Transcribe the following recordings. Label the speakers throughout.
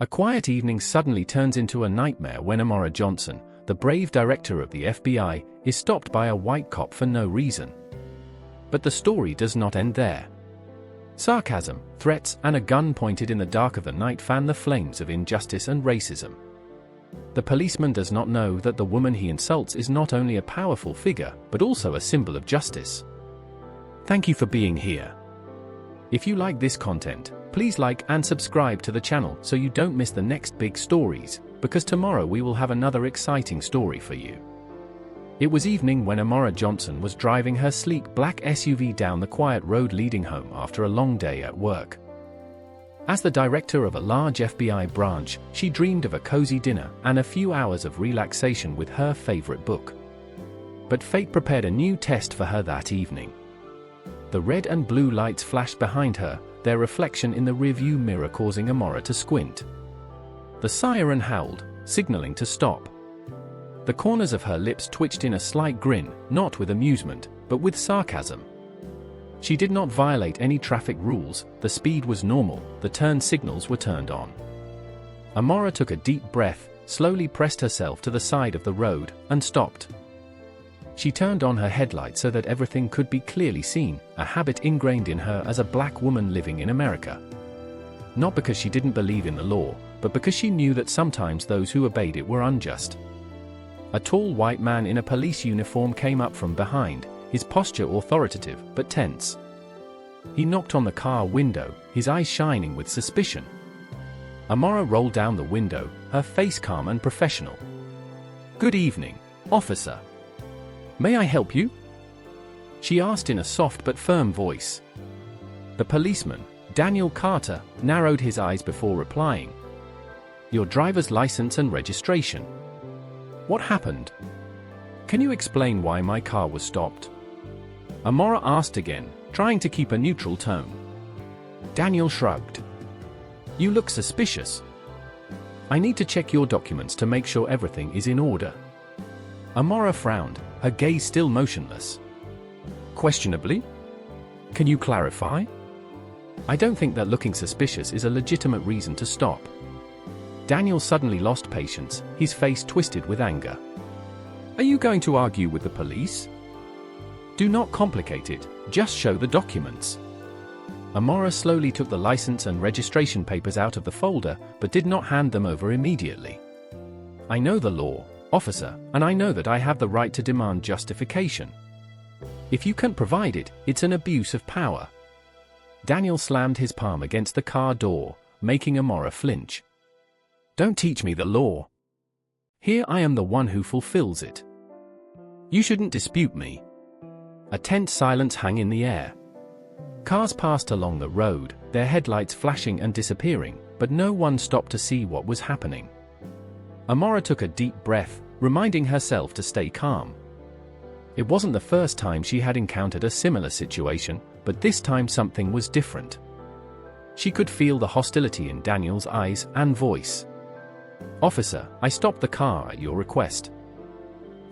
Speaker 1: A quiet evening suddenly turns into a nightmare when Amora Johnson, the brave director of the FBI, is stopped by a white cop for no reason. But the story does not end there. Sarcasm, threats, and a gun pointed in the dark of the night fan the flames of injustice and racism. The policeman does not know that the woman he insults is not only a powerful figure, but also a symbol of justice. Thank you for being here. If you like this content, please like and subscribe to the channel so you don't miss the next big stories, because tomorrow we will have another exciting story for you. It was evening when Amora Johnson was driving her sleek black SUV down the quiet road leading home after a long day at work. As the director of a large FBI branch, she dreamed of a cozy dinner and a few hours of relaxation with her favorite book. But fate prepared a new test for her that evening. The red and blue lights flashed behind her, their reflection in the rearview mirror causing Amora to squint. The siren howled, signaling to stop. The corners of her lips twitched in a slight grin, not with amusement, but with sarcasm. She did not violate any traffic rules, the speed was normal, the turn signals were turned on. Amora took a deep breath, slowly pressed herself to the side of the road, and stopped. She turned on her headlight so that everything could be clearly seen, a habit ingrained in her as a black woman living in America. Not because she didn't believe in the law, but because she knew that sometimes those who obeyed it were unjust. A tall white man in a police uniform came up from behind, his posture authoritative but tense. He knocked on the car window, his eyes shining with suspicion. Amora rolled down the window, her face calm and professional. "Good evening, officer. May I help you?" she asked in a soft but firm voice. The policeman, Daniel Carter, narrowed his eyes before replying. "Your driver's license and registration. What happened? Can you explain why my car was stopped?" Amora asked again, trying to keep a neutral tone. Daniel shrugged. "You look suspicious. I need to check your documents to make sure everything is in order." Amora frowned, her gaze still motionless. "Questionably? Can you clarify? I don't think that looking suspicious is a legitimate reason to stop." Daniel suddenly lost patience, his face twisted with anger. "Are you going to argue with the police? Do not complicate it, just show the documents." Amora slowly took the license and registration papers out of the folder, but did not hand them over immediately. "I know the law, officer, and I know that I have the right to demand justification. If you can't provide it, it's an abuse of power." Daniel slammed his palm against the car door, making Amora flinch. "Don't teach me the law. Here I am the one who fulfills it. You shouldn't dispute me." A tense silence hung in the air. Cars passed along the road, their headlights flashing and disappearing, but no one stopped to see what was happening. Amora took a deep breath, reminding herself to stay calm. It wasn't the first time she had encountered a similar situation, but this time something was different. She could feel the hostility in Daniel's eyes and voice. "Officer, I stopped the car at your request.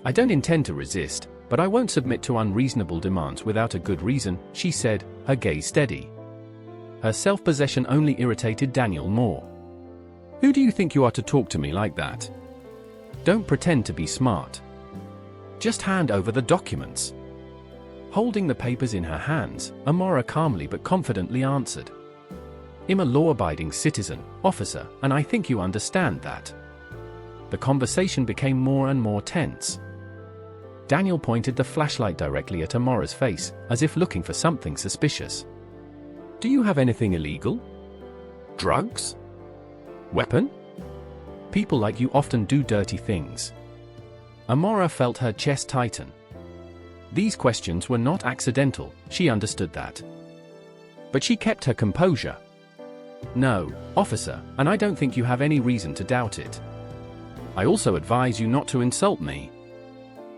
Speaker 1: I don't intend to resist, but I won't submit to unreasonable demands without a good reason," she said, her gaze steady. Her self-possession only irritated Daniel more. "Who do you think you are to talk to me like that? Don't pretend to be smart. Just hand over the documents." Holding the papers in her hands, Amora calmly but confidently answered. "I'm a law-abiding citizen, officer, and I think you understand that." The conversation became more and more tense. Daniel pointed the flashlight directly at Amora's face, as if looking for something suspicious. "Do you have anything illegal? Drugs? Weapon? People like you often do dirty things." Amora felt her chest tighten. These questions were not accidental, she understood that. But she kept her composure. "No, officer, and I don't think you have any reason to doubt it. I also advise you not to insult me."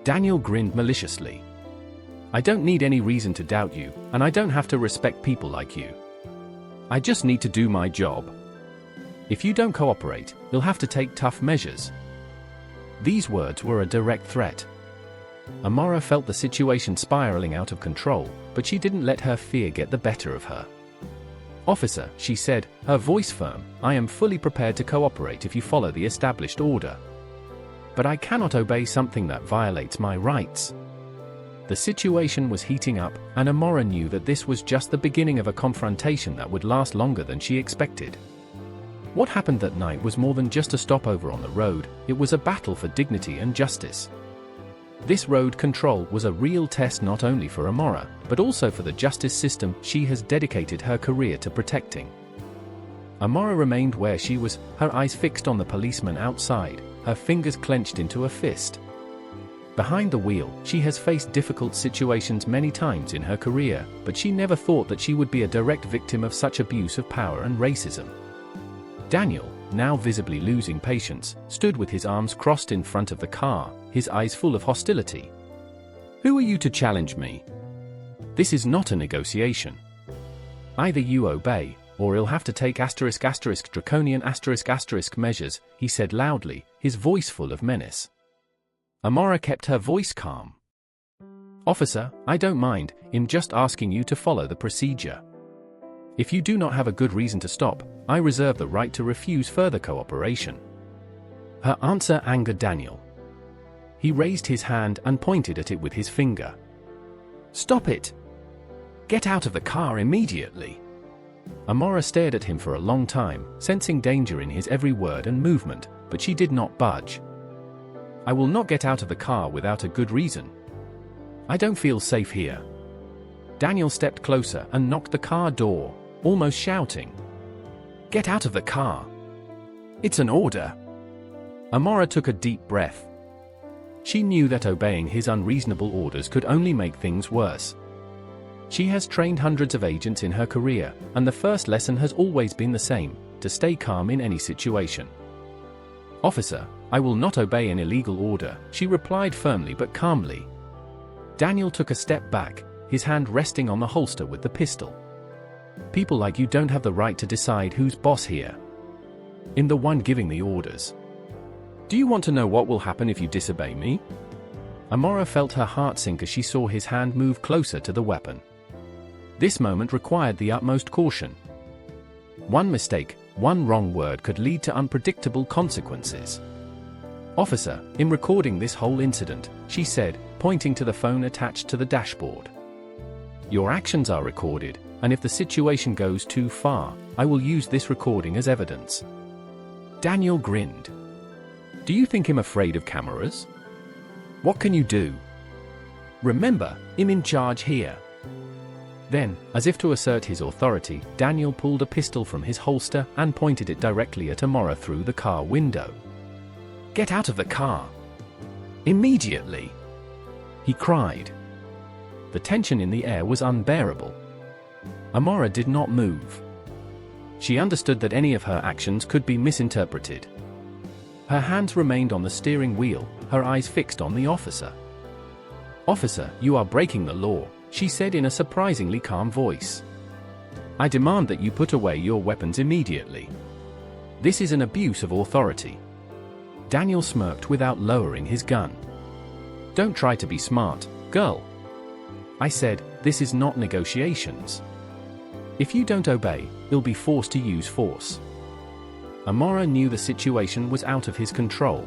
Speaker 1: Daniel grinned maliciously. "I don't need any reason to doubt you, and I don't have to respect people like you. I just need to do my job. If you don't cooperate, you'll have to take tough measures." These words were a direct threat. Amora felt the situation spiraling out of control, but she didn't let her fear get the better of her. "Officer," she said, her voice firm, "I am fully prepared to cooperate if you follow the established order. But I cannot obey something that violates my rights." The situation was heating up, and Amora knew that this was just the beginning of a confrontation that would last longer than she expected. What happened that night was more than just a stopover on the road, it was a battle for dignity and justice. This road control was a real test not only for Amora, but also for the justice system she has dedicated her career to protecting. Amora remained where she was, her eyes fixed on the policeman outside, her fingers clenched into a fist. Behind the wheel, she has faced difficult situations many times in her career, but she never thought that she would be a direct victim of such abuse of power and racism. Daniel, now visibly losing patience, stood with his arms crossed in front of the car, his eyes full of hostility. "Who are you to challenge me? This is not a negotiation. Either you obey, or you'll have to take draconian measures," he said loudly, his voice full of menace. Amora kept her voice calm. "Officer, I don't mind, I'm just asking you to follow the procedure. If you do not have a good reason to stop, I reserve the right to refuse further cooperation." Her answer angered Daniel. He raised his hand and pointed at it with his finger. "Stop it! Get out of the car immediately!" Amora stared at him for a long time, sensing danger in his every word and movement, but she did not budge. "I will not get out of the car without a good reason. I don't feel safe here." Daniel stepped closer and knocked the car door, almost shouting, "Get out of the car! It's an order!" Amora took a deep breath. She knew that obeying his unreasonable orders could only make things worse. She has trained hundreds of agents in her career, and the first lesson has always been the same: to stay calm in any situation. "Officer, I will not obey an illegal order," she replied firmly but calmly. Daniel took a step back, his hand resting on the holster with the pistol. "People like you don't have the right to decide who's boss here. I'm the one giving the orders. Do you want to know what will happen if you disobey me?" Amora felt her heart sink as she saw his hand move closer to the weapon. This moment required the utmost caution. One mistake, one wrong word could lead to unpredictable consequences. "Officer, I'm recording this whole incident," she said, pointing to the phone attached to the dashboard. "Your actions are recorded, and if the situation goes too far, I will use this recording as evidence." Daniel grinned. "Do you think I'm afraid of cameras? What can you do? Remember, I'm in charge here." Then, as if to assert his authority, Daniel pulled a pistol from his holster and pointed it directly at Amora through the car window. "Get out of the car! Immediately!" he cried. The tension in the air was unbearable. Amora did not move. She understood that any of her actions could be misinterpreted. Her hands remained on the steering wheel, her eyes fixed on the officer. "Officer, you are breaking the law," she said in a surprisingly calm voice. "I demand that you put away your weapons immediately. This is an abuse of authority." Daniel smirked without lowering his gun. "Don't try to be smart, girl. I said, this is not negotiations. If you don't obey, you'll be forced to use force." Amora knew the situation was out of his control.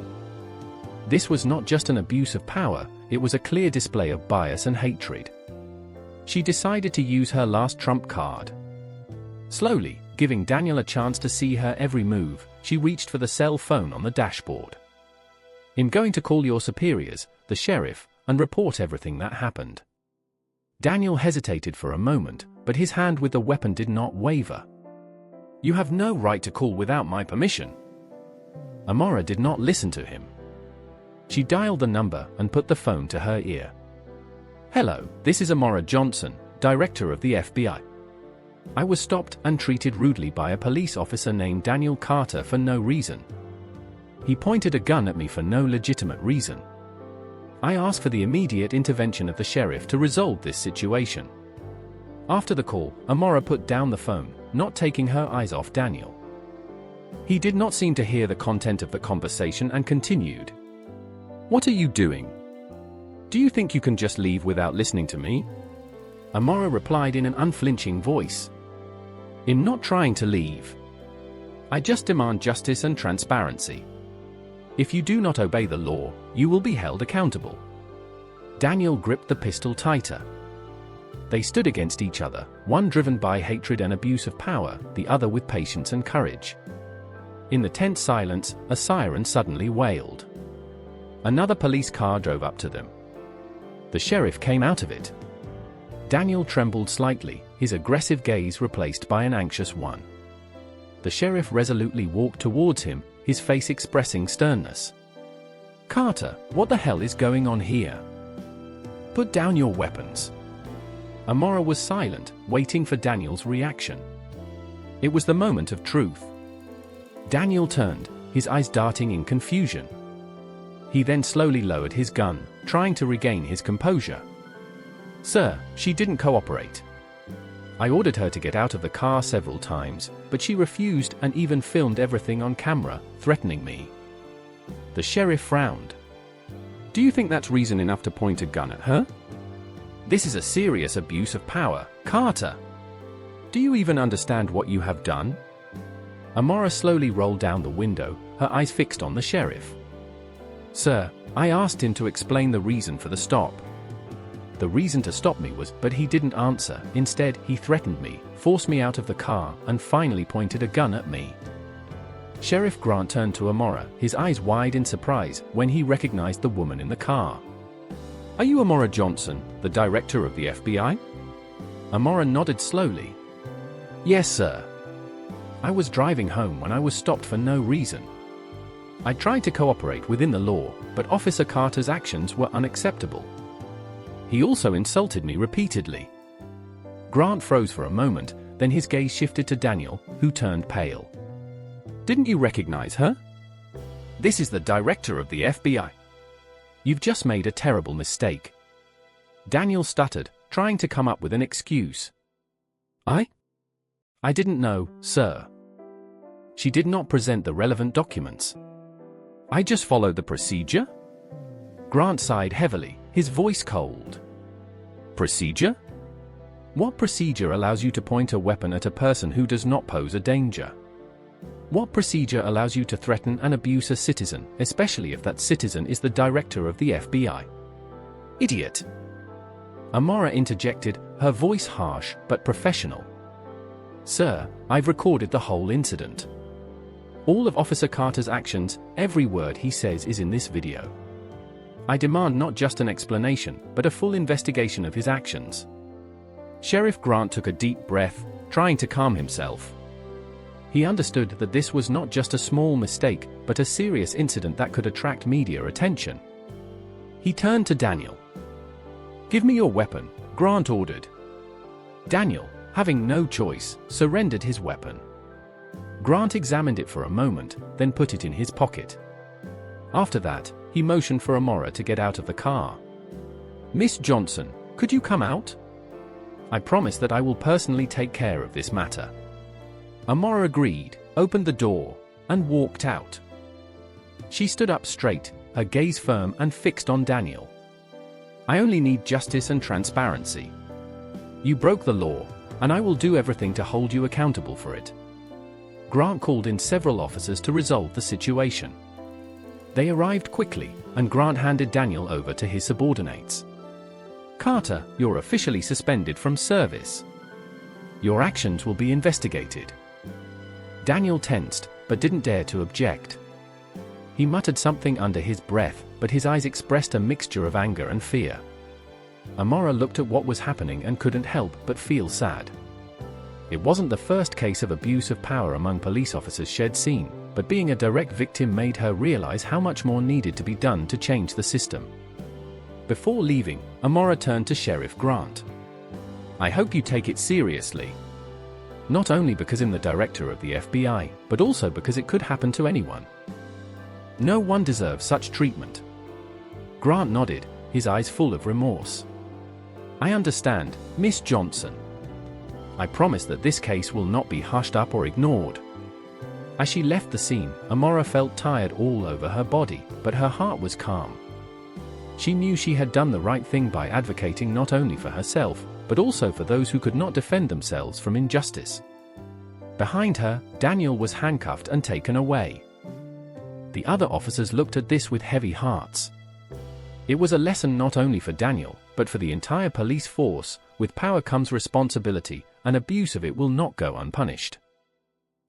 Speaker 1: This was not just an abuse of power, it was a clear display of bias and hatred. She decided to use her last trump card. Slowly, giving Daniel a chance to see her every move, she reached for the cell phone on the dashboard. "I'm going to call your superiors, the sheriff, and report everything that happened." Daniel hesitated for a moment, but his hand with the weapon did not waver. "You have no right to call without my permission." Amora did not listen to him. She dialed the number and put the phone to her ear. "Hello, this is Amora Johnson, Director of the FBI. I was stopped and treated rudely by a police officer named Daniel Carter for no reason. He pointed a gun at me for no legitimate reason. I ask for the immediate intervention of the sheriff to resolve this situation." After the call, Amora put down the phone, not taking her eyes off Daniel. He did not seem to hear the content of the conversation and continued. "What are you doing? Do you think you can just leave without listening to me?" Amora replied in an unflinching voice. I'm not trying to leave. I just demand justice and transparency. If you do not obey the law, you will be held accountable. Daniel gripped the pistol tighter. They stood against each other, one driven by hatred and abuse of power, the other with patience and courage. In the tense silence, a siren suddenly wailed. Another police car drove up to them. The sheriff came out of it. Daniel trembled slightly, his aggressive gaze replaced by an anxious one. The sheriff resolutely walked towards him, his face expressing sternness. "Carter, what the hell is going on here? Put down your weapons." Amora was silent, waiting for Daniel's reaction. It was the moment of truth. Daniel turned, his eyes darting in confusion. He then slowly lowered his gun, trying to regain his composure. "Sir, she didn't cooperate. I ordered her to get out of the car several times, but she refused and even filmed everything on camera, threatening me." The sheriff frowned. "Do you think that's reason enough to point a gun at her? This is a serious abuse of power, Carter. Do you even understand what you have done?" Amora slowly rolled down the window, her eyes fixed on the sheriff. "Sir, I asked him to explain the reason for the stop. The reason to stop me was, but he didn't answer. Instead, he threatened me, forced me out of the car, and finally pointed a gun at me." Sheriff Grant turned to Amora, his eyes wide in surprise, when he recognized the woman in the car. "Are you Amora Johnson, the director of the FBI?" Amora nodded slowly. "Yes, sir. I was driving home when I was stopped for no reason. I tried to cooperate within the law, but Officer Carter's actions were unacceptable. He also insulted me repeatedly." Grant froze for a moment, then his gaze shifted to Daniel, who turned pale. "Didn't you recognize her? This is the director of the FBI. You've just made a terrible mistake." Daniel stuttered, trying to come up with an excuse. I didn't know, sir. She did not present the relevant documents. I just followed the procedure?" Grant sighed heavily, his voice cold. "Procedure? What procedure allows you to point a weapon at a person who does not pose a danger? What procedure allows you to threaten and abuse a citizen, especially if that citizen is the director of the FBI? Idiot!" Amora interjected, her voice harsh but professional. "Sir, I've recorded the whole incident. All of Officer Carter's actions, every word he says is in this video. I demand not just an explanation, but a full investigation of his actions." Sheriff Grant took a deep breath, trying to calm himself. He understood that this was not just a small mistake, but a serious incident that could attract media attention. He turned to Daniel. "Give me your weapon," Grant ordered. Daniel, having no choice, surrendered his weapon. Grant examined it for a moment, then put it in his pocket. After that, he motioned for Amora to get out of the car. "Miss Johnson, could you come out? I promise that I will personally take care of this matter." Amora agreed, opened the door, and walked out. She stood up straight, her gaze firm and fixed on Daniel. "I only need justice and transparency. You broke the law, and I will do everything to hold you accountable for it." Grant called in several officers to resolve the situation. They arrived quickly, and Grant handed Daniel over to his subordinates. "Carter, you're officially suspended from service. Your actions will be investigated." Daniel tensed, but didn't dare to object. He muttered something under his breath, but his eyes expressed a mixture of anger and fear. Amora looked at what was happening and couldn't help but feel sad. It wasn't the first case of abuse of power among police officers she'd seen, but being a direct victim made her realize how much more needed to be done to change the system. Before leaving, Amora turned to Sheriff Grant. "I hope you take it seriously. Not only because I'm the director of the FBI, but also because it could happen to anyone. No one deserves such treatment." Grant nodded, his eyes full of remorse. "I understand, Miss Johnson. I promise that this case will not be hushed up or ignored." As she left the scene, Amora felt tired all over her body, but her heart was calm. She knew she had done the right thing by advocating not only for herself, but also for those who could not defend themselves from injustice. Behind her, Daniel was handcuffed and taken away. The other officers looked at this with heavy hearts. It was a lesson not only for Daniel, but for the entire police force. With power comes responsibility, and abuse of it will not go unpunished.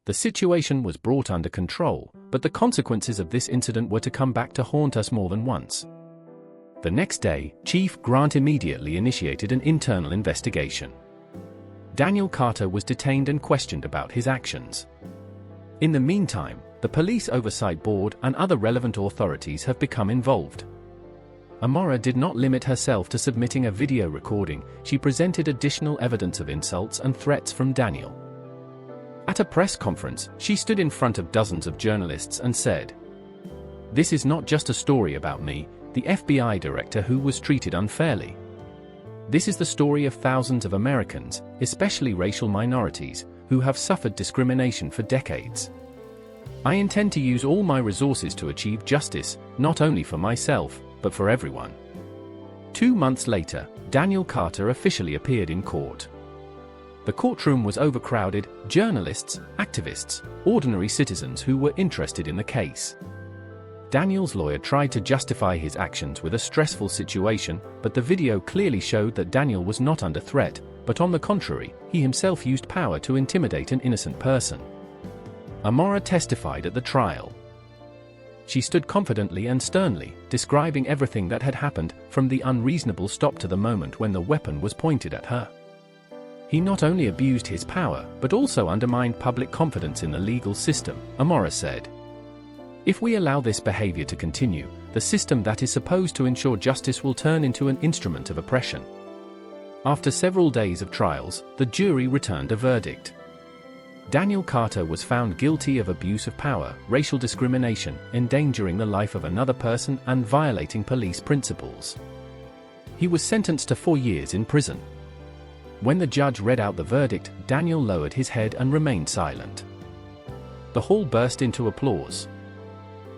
Speaker 1: The situation was brought under control, but the consequences of this incident were to come back to haunt us more than once. The next day, Chief Grant immediately initiated an internal investigation. Daniel Carter was detained and questioned about his actions. In the meantime, the Police Oversight Board and other relevant authorities have become involved. Amora did not limit herself to submitting a video recording. She presented additional evidence of insults and threats from Daniel. At a press conference, she stood in front of dozens of journalists and said, "This is not just a story about me, the FBI director who was treated unfairly. This is the story of thousands of Americans, especially racial minorities, who have suffered discrimination for decades. I intend to use all my resources to achieve justice, not only for myself, but for everyone." 2 months later, Daniel Carter officially appeared in court. The courtroom was overcrowded. Journalists, activists, ordinary citizens who were interested in the case. Daniel's lawyer tried to justify his actions with a stressful situation, but the video clearly showed that Daniel was not under threat, but on the contrary, he himself used power to intimidate an innocent person. Amora testified at the trial. She stood confidently and sternly, describing everything that had happened, from the unreasonable stop to the moment when the weapon was pointed at her. He not only abused his power, but also undermined public confidence in the legal system, Amora said. If we allow this behavior to continue, the system that is supposed to ensure justice will turn into an instrument of oppression. After several days of trials, the jury returned a verdict. Daniel Carter was found guilty of abuse of power, racial discrimination, endangering the life of another person, and violating police principles. He was sentenced to 4 years in prison. When the judge read out the verdict, Daniel lowered his head and remained silent. The hall burst into applause.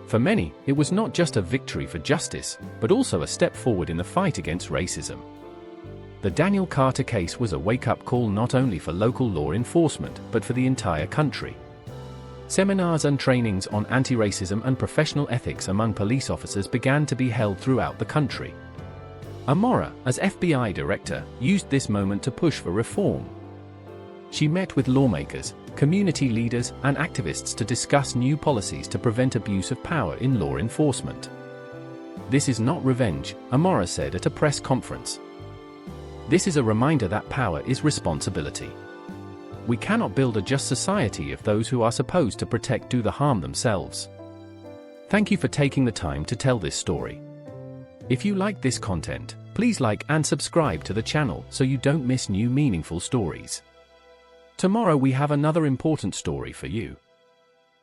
Speaker 1: For many, it was not just a victory for justice, but also a step forward in the fight against racism. The Daniel Carter case was a wake-up call not only for local law enforcement, but for the entire country. Seminars and trainings on anti-racism and professional ethics among police officers began to be held throughout the country. Amora, as FBI director, used this moment to push for reform. She met with lawmakers, community leaders, and activists to discuss new policies to prevent abuse of power in law enforcement. "This is not revenge," Amora said at a press conference. "This is a reminder that power is responsibility. We cannot build a just society if those who are supposed to protect do the harm themselves." Thank you for taking the time to tell this story. If you like this content, please like and subscribe to the channel so you don't miss new meaningful stories. Tomorrow we have another important story for you.